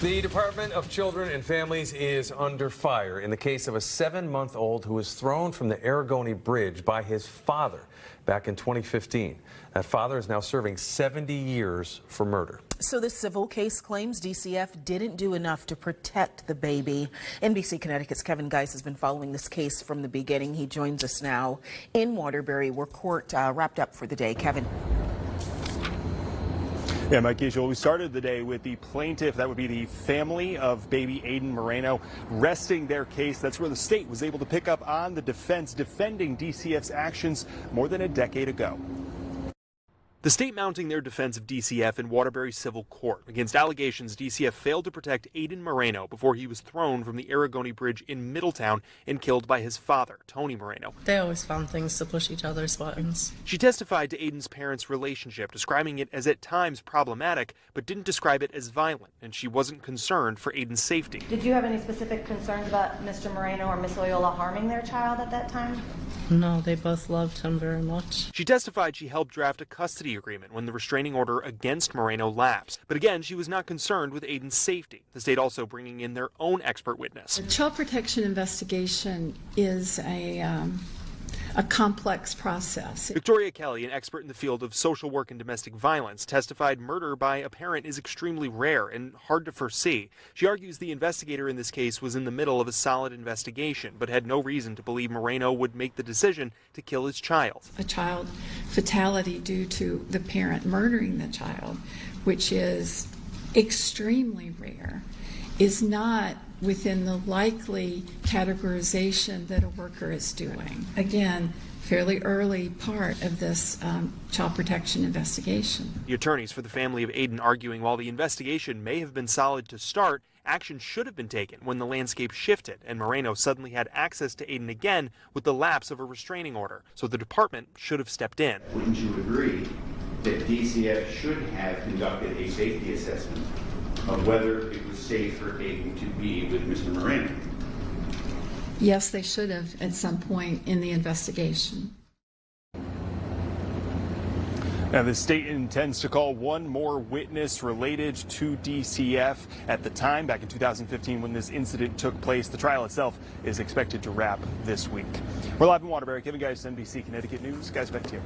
The Department of Children and Families is under fire in the case of a 7-month-old who was thrown from the Arrigoni Bridge by his father back in 2015. That father is now serving 70 years for murder. So the civil case claims DCF didn't do enough to protect the baby. NBC Connecticut's Kevin Gaiss has been following this case from the beginning. He joins us now in Waterbury, where court wrapped up for the day. Kevin. Yeah, Mike Giesel, we started the day with the plaintiff, that would be the family of baby Aaden Moreno, resting their case. That's where the state was able to pick up on the defense defending DCF's actions more than a decade ago. The state mounting their defense of DCF in Waterbury Civil Court against allegations DCF failed to protect Aaden Moreno before he was thrown from the Arrigoni Bridge in Middletown and killed by his father, Tony Moreno. They always found things to push each other's buttons. She testified to Aiden's parents' relationship, describing it as at times problematic, but didn't describe it as violent, and she wasn't concerned for Aiden's safety. Did you have any specific concerns about Mr. Moreno or Miss Loyola harming their child at that time? No, they both loved him very much. She testified she helped draft a custody agreement when the restraining order against Moreno lapsed. But again, she was not concerned with Aiden's safety. The state also bringing in their own expert witness. The child protection investigation is a complex process. Victoria Kelly, an expert in the field of social work and domestic violence, testified murder by a parent is extremely rare and hard to foresee. She argues the investigator in this case was in the middle of a solid investigation, but had no reason to believe Moreno would make the decision to kill his child. A child fatality due to the parent murdering the child, which is extremely rare, is not within the likely categorization that a worker is doing. Again, fairly early part of this child protection investigation. The attorneys for the family of Aaden arguing while the investigation may have been solid to start, action should have been taken when the landscape shifted and Moreno suddenly had access to Aaden again with the lapse of a restraining order. So the department should have stepped in. Wouldn't you agree that DCF should have conducted a safety assessment of whether it was safe for Aaden to be with Mr. Moreno? Yes, they should have at some point in the investigation. Now, the state intends to call one more witness related to DCF. At the time, back in 2015, when this incident took place, the trial itself is expected to wrap this week. We're live in Waterbury. Kevin Gaiss, NBC Connecticut News. Guys, back to you.